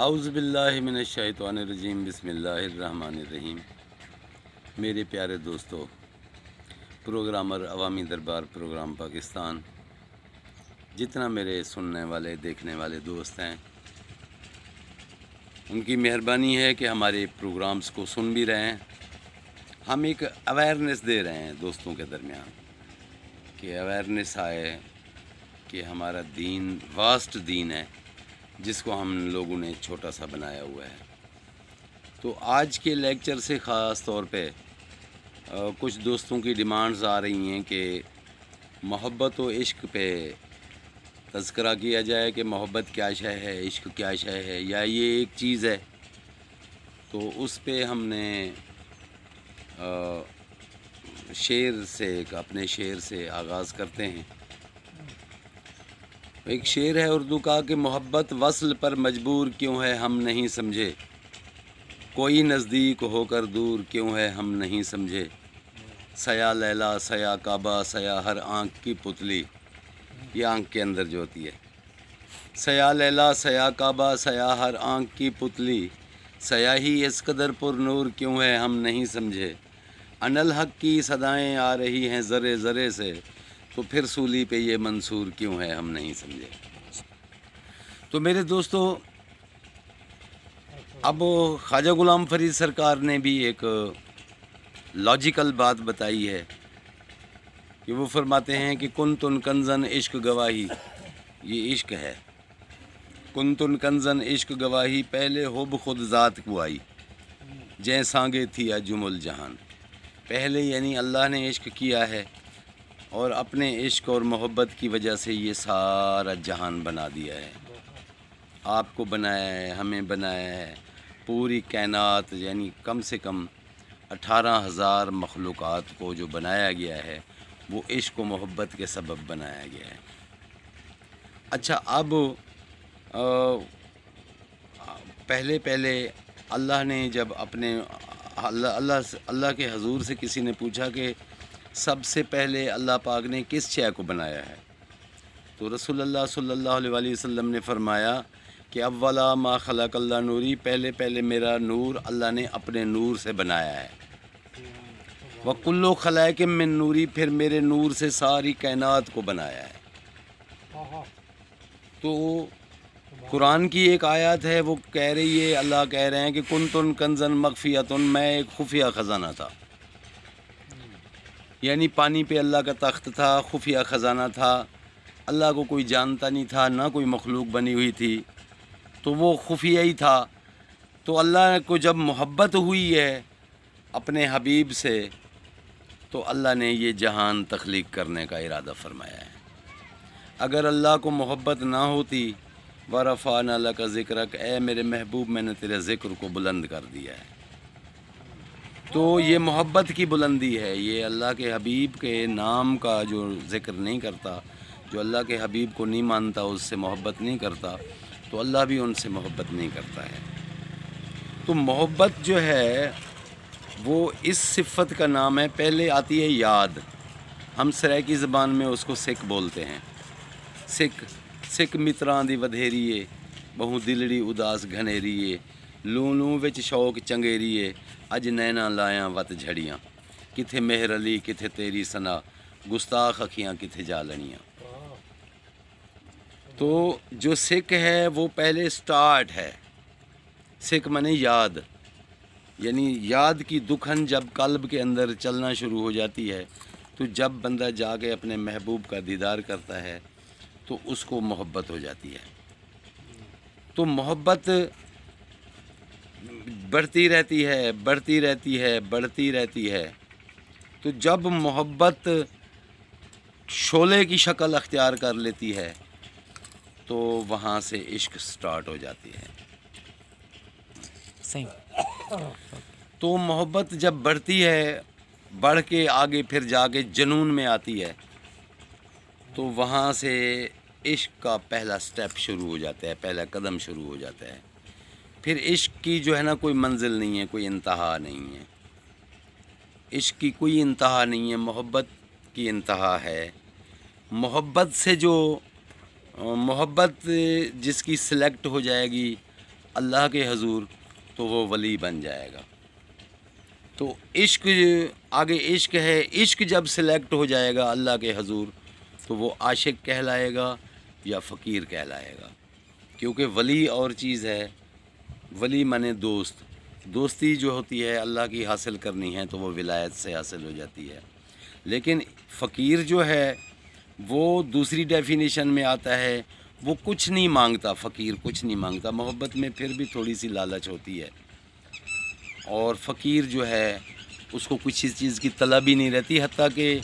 اعوذ باللہ من الشیطان الرجیم بسم اللہ الرحمن الرحیم۔ میرے پیارے دوستو، پروگرامر عوامی دربار پروگرام پاکستان، جتنا میرے سننے والے دیکھنے والے دوست ہیں، ان کی مہربانی ہے کہ ہمارے پروگرامز کو سن بھی رہے ہیں۔ ہم ایک اویئرنیس دے رہے ہیں دوستوں کے درمیان کہ اویئرنیس آئے کہ ہمارا دین واسٹ دین ہے، جس کو ہم لوگوں نے چھوٹا سا بنایا ہوا ہے۔ تو آج کے لیکچر سے خاص طور پہ کچھ دوستوں کی ڈیمانڈز آ رہی ہیں کہ محبت و عشق پہ تذکرہ کیا جائے کہ محبت کیا شے ہے، عشق کیا شے ہے، یا یہ ایک چیز ہے۔ تو اس پہ ہم نے شعر سے اپنے شعر سے آغاز کرتے ہیں۔ ایک شعر ہے اردو کا کہ محبت وصل پر مجبور کیوں ہے ہم نہیں سمجھے، کوئی نزدیک ہو کر دور کیوں ہے ہم نہیں سمجھے، سیا لیلا سیا کعبہ سیا ہر آنکھ کی پتلی، یہ آنکھ کے اندر جو ہوتی ہے، سیا لیلا سیا کعبہ سیا ہر آنکھ کی پتلی، سیاہی اس قدر پر نور کیوں ہے ہم نہیں سمجھے، انالحق کی صدائیں آ رہی ہیں ذرے ذرے سے، تو پھر سولی پہ یہ منصور کیوں ہے ہم نہیں سمجھے۔ تو میرے دوستو، اب خواجہ غلام فرید سرکار نے بھی ایک لاجیکل بات بتائی ہے کہ وہ فرماتے ہیں کہ کنتن کنزن عشق گواہی، یہ عشق ہے، کنتن کنزن عشق گواہی، پہلے حب خود ذات کو آئی، جے سانگے تھی اجم الجہان، پہلے یعنی اللہ نے عشق کیا ہے اور اپنے عشق اور محبت کی وجہ سے یہ سارا جہان بنا دیا ہے، آپ کو بنایا ہے، ہمیں بنایا ہے، پوری کائنات یعنی کم سے کم 18,000 مخلوقات کو جو بنایا گیا ہے وہ عشق و محبت کے سبب بنایا گیا ہے۔ اچھا، اب پہلے اللہ نے جب اپنے اللہ کے حضور سے کسی نے پوچھا کہ سب سے پہلے اللہ پاک نے کس شے کو بنایا ہے، تو رسول اللہ صلی اللہ علیہ وسلم نے فرمایا کہ اولا ما خلق اللہ نوری، پہلے میرا نور اللہ نے اپنے نور سے بنایا ہے، وَكُلُّ خَلَائِقٍ مِّن نوری، پھر میرے نور سے ساری کائنات کو بنایا ہے۔ تو قرآن کی ایک آیت ہے، وہ کہہ رہی ہے، اللہ کہہ رہے ہیں کہ کنتن کنزن مخفیتن، میں ایک خفیہ خزانہ تھا، یعنی پانی پہ اللہ کا تخت تھا، خفیہ خزانہ تھا، اللہ کو کوئی جانتا نہیں تھا، نہ کوئی مخلوق بنی ہوئی تھی، تو وہ خفیہ ہی تھا۔ تو اللہ کو جب محبت ہوئی ہے اپنے حبیب سے، تو اللہ نے یہ جہان تخلیق کرنے کا ارادہ فرمایا ہے۔ اگر اللہ کو محبت نہ ہوتی، وَرَفَعْنَا لَكَ ذِكْرَكَ، اے میرے محبوب میں نے تیرے ذکر کو بلند کر دیا ہے۔ تو یہ محبت کی بلندی ہے، یہ اللہ کے حبیب کے نام کا جو ذکر نہیں کرتا، جو اللہ کے حبیب کو نہیں مانتا، اس سے محبت نہیں کرتا، تو اللہ بھی ان سے محبت نہیں کرتا ہے۔ تو محبت جو ہے وہ اس صفت کا نام ہے۔ پہلے آتی ہے یاد، ہم سرائکی زبان میں اس کو سکھ بولتے ہیں، سکھ متراں دی ودھیریے، بہو دلڑی اداس گھنیریے، لوں لوں وچ شوق چنگیریے، اج نینا لایاں وت جھڑیاں، کتھے مہر علی کتھے تیری ثنا، گستاخ اکھیاں کتھے جالنیاں۔ تو جو سکھ ہے وہ پہلے سٹارٹ ہے، سکھ منے یاد، یعنی یاد کی دکھن جب قلب کے اندر چلنا شروع ہو جاتی ہے، تو جب بندہ جا کے اپنے محبوب کا دیدار کرتا ہے تو اس کو محبت ہو جاتی ہے۔ تو محبت بڑھتی رہتی ہے، بڑھتی رہتی ہے، بڑھتی رہتی ہے۔ تو جب محبت شعلے کی شکل اختیار کر لیتی ہے تو وہاں سے عشق سٹارٹ ہو جاتی ہے۔ تو محبت جب بڑھتی ہے، بڑھ کے آگے پھر جا کے جنون میں آتی ہے، تو وہاں سے عشق کا پہلا سٹیپ شروع ہو جاتا ہے، پہلا قدم شروع ہو جاتا ہے۔ پھر عشق کی جو ہے نا کوئی منزل نہیں ہے، کوئی انتہا نہیں ہے، عشق کی کوئی انتہا نہیں ہے، محبت کی انتہا ہے۔ محبت سے جو محبت جس کی سلیکٹ ہو جائے گی اللہ کے حضور تو وہ ولی بن جائے گا۔ تو عشق آگے عشق ہے، عشق جب سلیکٹ ہو جائے گا اللہ کے حضور تو وہ عاشق کہلائے گا یا فقیر کہلائے گا، کیونکہ ولی اور چیز ہے، ولی مانے دوست، دوستی جو ہوتی ہے اللہ کی حاصل کرنی ہے تو وہ ولایت سے حاصل ہو جاتی ہے، لیکن فقیر جو ہے وہ دوسری ڈیفینیشن میں آتا ہے، وہ کچھ نہیں مانگتا، فقیر کچھ نہیں مانگتا، محبت میں پھر بھی تھوڑی سی لالچ ہوتی ہے، اور فقیر جو ہے اس کو کچھ چیز کی طلب ہی نہیں رہتی، حتیٰ کہ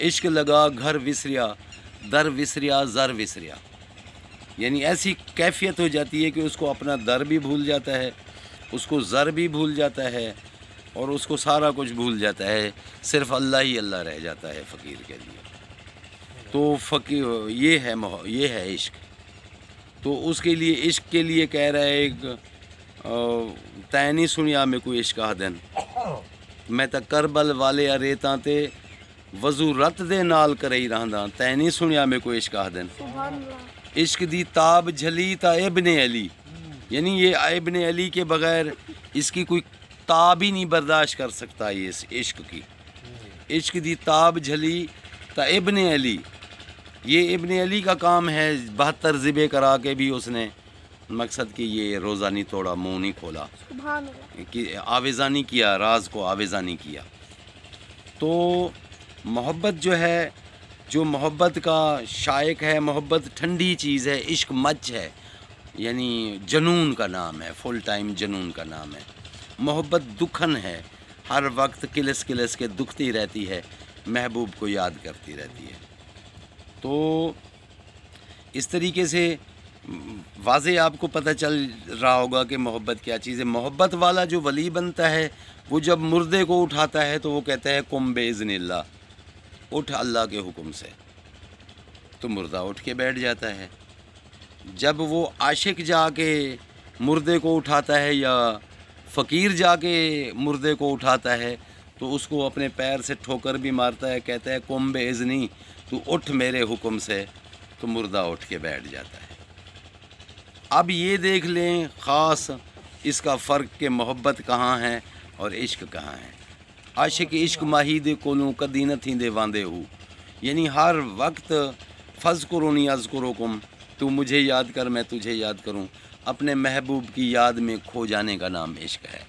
عشق لگا گھر وسریا در وسریا زر وسریا، یعنی ایسی کیفیت ہو جاتی ہے کہ اس کو اپنا در بھی بھول جاتا ہے، اس کو زر بھی بھول جاتا ہے، اور اس کو سارا کچھ بھول جاتا ہے، صرف اللہ ہی اللہ رہ جاتا ہے فقیر کے لیے۔ تو فقیر یہ ہے عشق۔ تو اس کے لیے عشق کے لیے کہہ رہا ہے ایک تیں نہیں سنیا میں کوئی عشق دن، میں تا کربل والے ریتاں تے وضو رت دے نال کرئی رہندا، تیں نہیں سنیا میں کوئی عشق دن، عشق دی تاب جھلی تا ابن علی، یعنی یہ ابن علی کے بغیر اس کی کوئی تاب ہی نہیں برداشت کر سکتا، یہ اس عشق کی، عشق دی تاب جھلی تا ابن علی، یہ ابن علی کا کام ہے، 72 ذبح کرا کے بھی اس نے مقصد کہ یہ روزہ نہیں توڑا، منہ نہیں کھولا، کہ آویزہ نہیں کیا، راز کو آویزہ نہیں کیا۔ تو محبت جو ہے، جو محبت کا شائق ہے، محبت ٹھنڈی چیز ہے، عشق مچ ہے، یعنی جنون کا نام ہے، فل ٹائم جنون کا نام ہے۔ محبت دکھن ہے، ہر وقت کلس کلس کے دکھتی رہتی ہے، محبوب کو یاد کرتی رہتی ہے۔ تو اس طریقے سے واضح آپ کو پتہ چل رہا ہوگا کہ محبت کیا چیز ہے۔ محبت والا جو ولی بنتا ہے وہ جب مردے کو اٹھاتا ہے تو وہ کہتا ہے قم باذن اللہ، اٹھ اللہ کے حکم سے، تو مردہ اٹھ کے بیٹھ جاتا ہے۔ جب وہ عاشق جا کے مردے کو اٹھاتا ہے یا فقیر جا کے مردے کو اٹھاتا ہے تو اس کو اپنے پیر سے ٹھوکر بھی مارتا ہے، کہتا ہے قم باذنی، تو اٹھ میرے حکم سے، تو مردہ اٹھ کے بیٹھ جاتا ہے۔ اب یہ دیکھ لیں خاص اس کا فرق کہ محبت کہاں ہے اور عشق کہاں ہے۔ عاشق عشق ماہی دے کولوں کدی نہ تھیندے واندے ہو، یعنی ہر وقت فذکرونی اذکرکم، تو مجھے یاد کر میں تجھے یاد کروں، اپنے محبوب کی یاد میں کھو جانے کا نام عشق ہے۔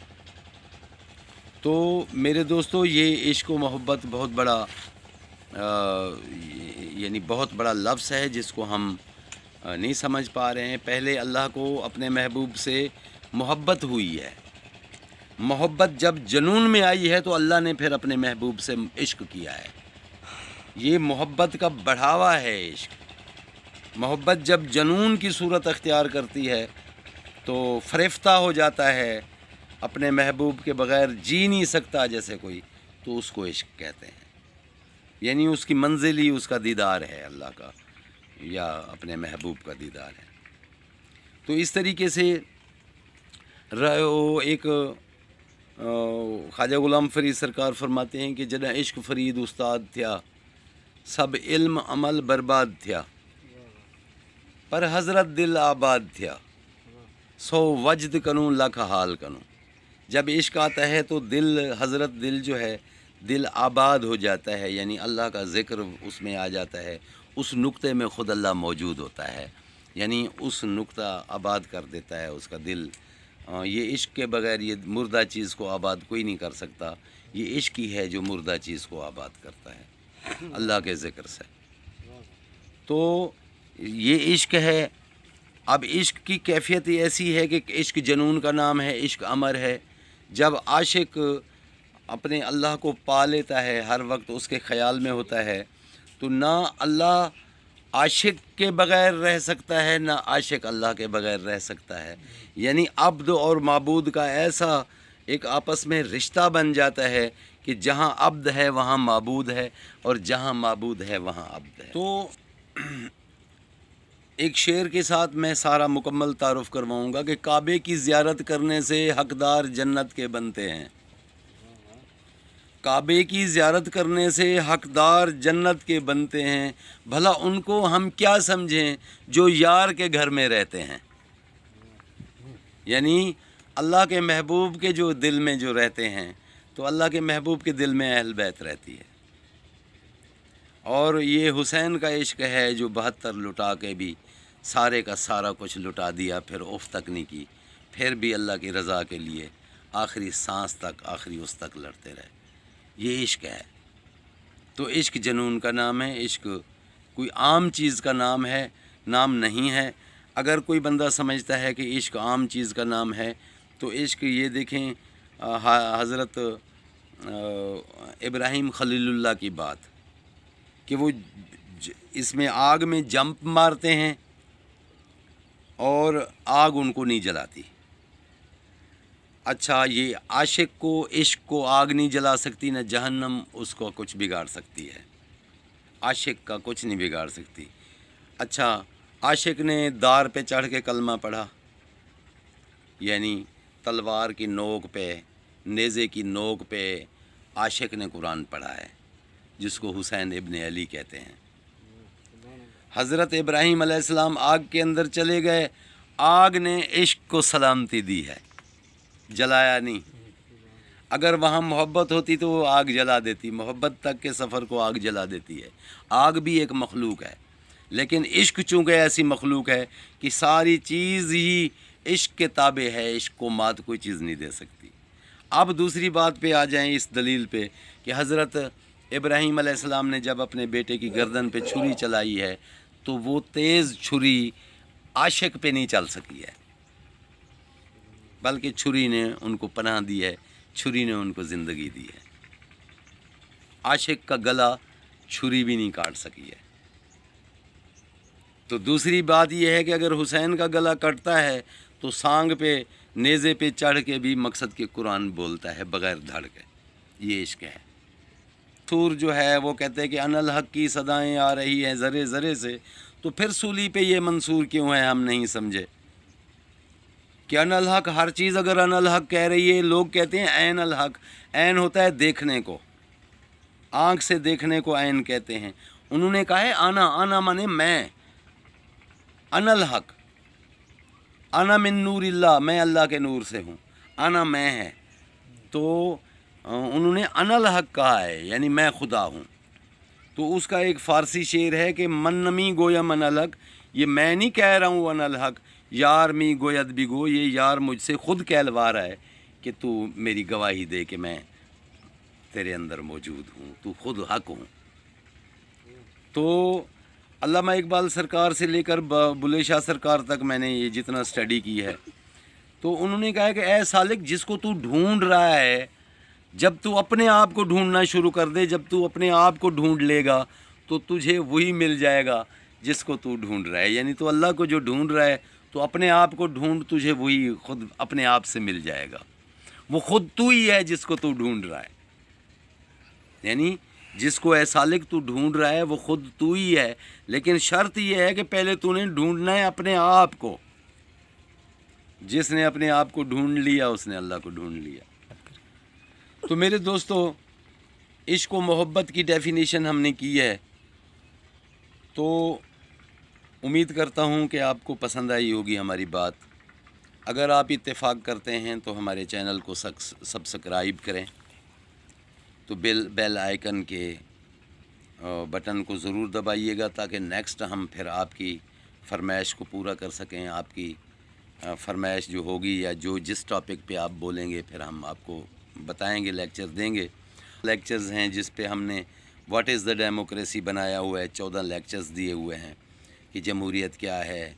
تو میرے دوستو، یہ عشق و محبت بہت بڑا یعنی بہت بڑا لفظ ہے جس کو ہم نہیں سمجھ پا رہے ہیں۔ پہلے اللہ کو اپنے محبوب سے محبت ہوئی ہے، محبت جب جنون میں آئی ہے تو اللہ نے پھر اپنے محبوب سے عشق کیا ہے، یہ محبت کا بڑھاوا ہے عشق۔ محبت جب جنون کی صورت اختیار کرتی ہے تو فریفتہ ہو جاتا ہے، اپنے محبوب کے بغیر جی نہیں سکتا جیسے کوئی، تو اس کو عشق کہتے ہیں، یعنی اس کی منزل ہی اس کا دیدار ہے اللہ کا، یا اپنے محبوب کا دیدار ہے۔ تو اس طریقے سے ایک خواجہ غلام فرید سرکار فرماتے ہیں کہ جنہیں عشق فرید استاد تھیا، سب علم عمل برباد تھیا، پر حضرت دل آباد تھیا، سو وجد کنوں لکھ حال کنوں۔ جب عشق آتا ہے تو حضرت دل جو ہے، دل آباد ہو جاتا ہے، یعنی اللہ کا ذکر اس میں آ جاتا ہے، اس نقطے میں خود اللہ موجود ہوتا ہے، یعنی اس نقطہ آباد کر دیتا ہے اس کا دل۔ یہ عشق کے بغیر یہ مردہ چیز کو آباد کوئی نہیں کر سکتا، یہ عشق ہی ہے جو مردہ چیز کو آباد کرتا ہے اللہ کے ذکر سے۔ تو یہ عشق ہے۔ اب عشق کی کیفیت ایسی ہے کہ عشق جنون کا نام ہے، عشق امر ہے۔ جب عاشق اپنے اللہ کو پا لیتا ہے، ہر وقت اس کے خیال میں ہوتا ہے، تو نہ اللہ عاشق کے بغیر رہ سکتا ہے، نہ عاشق اللہ کے بغیر رہ سکتا ہے، یعنی عبد اور معبود کا ایسا ایک آپس میں رشتہ بن جاتا ہے کہ جہاں عبد ہے وہاں معبود ہے، اور جہاں معبود ہے وہاں عبد ہے۔ تو ایک شعر کے ساتھ میں سارا مکمل تعارف کرواؤں گا کہ کعبے کی زیارت کرنے سے حقدار جنت کے بنتے ہیں، کعبے کی زیارت کرنے سے حقدار جنت کے بنتے ہیں، بھلا ان کو ہم کیا سمجھیں جو یار کے گھر میں رہتے ہیں۔ یعنی اللہ کے محبوب کے جو دل میں جو رہتے ہیں تو اللہ کے محبوب کے دل میں اہل بیت رہتی ہے۔ اور یہ حسین کا عشق ہے جو 72 لٹا کے بھی سارے کا سارا کچھ لٹا دیا، پھر اف تک نہیں کی، پھر بھی اللہ کی رضا کے لیے آخری سانس تک، آخری اس تک لڑتے رہے۔ یہ عشق ہے۔ تو عشق جنون کا نام ہے، عشق کوئی عام چیز کا نام ہے، نام نہیں ہے۔ اگر کوئی بندہ سمجھتا ہے کہ عشق عام چیز کا نام ہے تو عشق یہ دیکھیں حضرت ابراہیم خلیل اللہ کی بات کہ وہ اس میں آگ میں جمپ مارتے ہیں اور آگ ان کو نہیں جلاتی۔ اچھا، یہ عاشق کو، عشق کو آگ نہیں جلا سکتی، نہ جہنم اس کو کچھ بگاڑ سکتی ہے، عاشق کا کچھ نہیں بگاڑ سکتی۔ اچھا، عاشق نے دار پہ چڑھ کے کلمہ پڑھا، یعنی تلوار کی نوک پہ، نیزے کی نوک پہ عاشق نے قرآن پڑھا ہے، جس کو حسین ابن علی کہتے ہیں۔ حضرت ابراہیم علیہ السلام آگ کے اندر چلے گئے، آگ نے عشق کو سلامتی دی ہے، جلایا نہیں۔ اگر وہاں محبت ہوتی تو وہ آگ جلا دیتی، محبت تک کے سفر کو آگ جلا دیتی ہے۔ آگ بھی ایک مخلوق ہے، لیکن عشق چونکہ ایسی مخلوق ہے کہ ساری چیز ہی عشق کے تابع ہے، عشق کو مات کوئی چیز نہیں دے سکتی۔ اب دوسری بات پہ آ جائیں، اس دلیل پہ کہ حضرت ابراہیم علیہ السلام نے جب اپنے بیٹے کی گردن پہ چھری چلائی ہے تو وہ تیز چھری عاشق پہ نہیں چل سکی ہے، بلکہ چھری نے ان کو پناہ دی ہے، چھری نے ان کو زندگی دی ہے۔ عاشق کا گلا چھری بھی نہیں کاٹ سکی ہے۔ تو دوسری بات یہ ہے کہ اگر حسین کا گلا کٹتا ہے تو سانگ پہ، نیزے پہ چڑھ کے بھی مقصد کے قرآن بولتا ہے بغیر دھڑ کے۔ یہ عشق ہے۔ منصور جو ہے وہ کہتے ہیں کہ ان الحق کی صدائیں آ رہی ہیں ذرے ذرے سے، تو پھر سولی پہ یہ منصور کیوں ہے ہم نہیں سمجھے کہ ان الحق ہر چیز اگر ان الحق کہہ رہی ہے، لوگ کہتے ہیں عین الحق، عین ہوتا ہے دیکھنے کو، آنکھ سے دیکھنے کو عین کہتے ہیں۔ انہوں نے کہا ہے آنا، آنا مانے میں، ان الحق، انا من نور اللہ، میں اللہ کے نور سے ہوں، انا میں ہے، تو انہوں نے ان الحق کہا ہے، یعنی میں خدا ہوں۔ تو اس کا ایک فارسی شعر ہے کہ من نمی گویا من الحق، یہ میں نہیں کہہ رہا ہوں ان الحق، یار می گوید بھی گو، یہ یار مجھ سے خود کہلوا رہا ہے کہ تو میری گواہی دے کہ میں تیرے اندر موجود ہوں، تو خود حق ہوں۔ تو علامہ اقبال سرکار سے لے کر بلے شاہ سرکار تک میں نے یہ جتنا سٹڈی کی ہے، تو انہوں نے کہا کہ اے سالک، جس کو تو ڈھونڈ رہا ہے، جب تو اپنے آپ کو ڈھونڈنا شروع کر دے، جب تو اپنے آپ کو ڈھونڈ لے گا تو تجھے وہی مل جائے گا جس کو تو ڈھونڈ رہا ہے۔ یعنی تو اللہ کو جو ڈھونڈ رہا ہے تو اپنے آپ کو ڈھونڈ، تجھے وہی خود اپنے آپ سے مل جائے گا۔ وہ خود تو ہی ہے جس کو تو ڈھونڈ رہا ہے، یعنی جس کو اے سالک تو ڈھونڈ رہا ہے وہ خود تو ہی ہے، لیکن شرط یہ ہے کہ پہلے تو نے ڈھونڈنا ہے اپنے آپ کو۔ جس نے اپنے آپ کو ڈھونڈ لیا اس نے اللہ کو ڈھونڈ لیا۔ تو میرے دوستو، عشق و محبت کی ڈیفینیشن ہم نے کی ہے، تو امید کرتا ہوں کہ آپ کو پسند آئی ہوگی ہماری بات۔ اگر آپ اتفاق کرتے ہیں تو ہمارے چینل کو سبسکرائب کریں، تو بیل آئیکن کے بٹن کو ضرور دبائیے گا تاکہ نیکسٹ ہم پھر آپ کی فرمائش کو پورا کر سکیں۔ آپ کی فرمائش جو ہوگی یا جو جس ٹاپک پہ آپ بولیں گے پھر ہم آپ کو بتائیں گے، لیکچر دیں گے۔ لیکچرز ہیں جس پہ ہم نے واٹ از دا ڈیموکریسی بنایا ہوا ہے، 14 لیکچرز دیے ہوئے ہیں کہ جمہوریت کیا ہے۔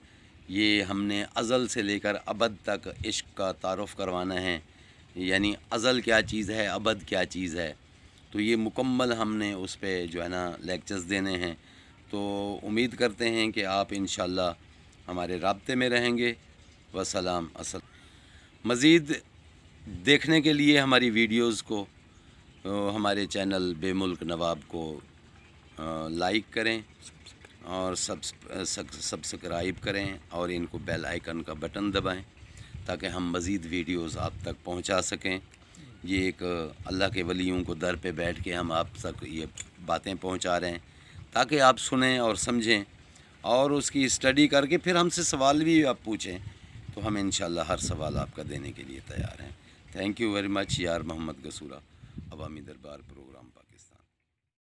یہ ہم نے ازل سے لے کر ابد تک عشق کا تعارف کروانا ہے، یعنی ازل کیا چیز ہے، ابد کیا چیز ہے، تو یہ مکمل ہم نے اس پہ جو ہے نا لیکچرز دینے ہیں۔ تو امید کرتے ہیں کہ آپ انشاءاللہ ہمارے رابطے میں رہیں گے۔ وسلام۔ مزید دیکھنے کے لیے ہماری ویڈیوز کو ہمارے چینل بے ملک نواب کو لائک کریں اور سبسکرائب کریں اور ان کو بیل آئیکن کا بٹن دبائیں تاکہ ہم مزید ویڈیوز آپ تک پہنچا سکیں۔ یہ ایک اللہ کے ولیوں کو در پہ بیٹھ کے ہم آپ تک یہ باتیں پہنچا رہے ہیں تاکہ آپ سنیں اور سمجھیں اور اس کی اسٹڈی کر کے پھر ہم سے سوال بھی آپ پوچھیں تو ہم انشاءاللہ ہر سوال آپ کا دینے کے لیے تیار ہیں. Thank you very much. یار محمد گسورہ، عوامی دربار، پروگرام پاکستان.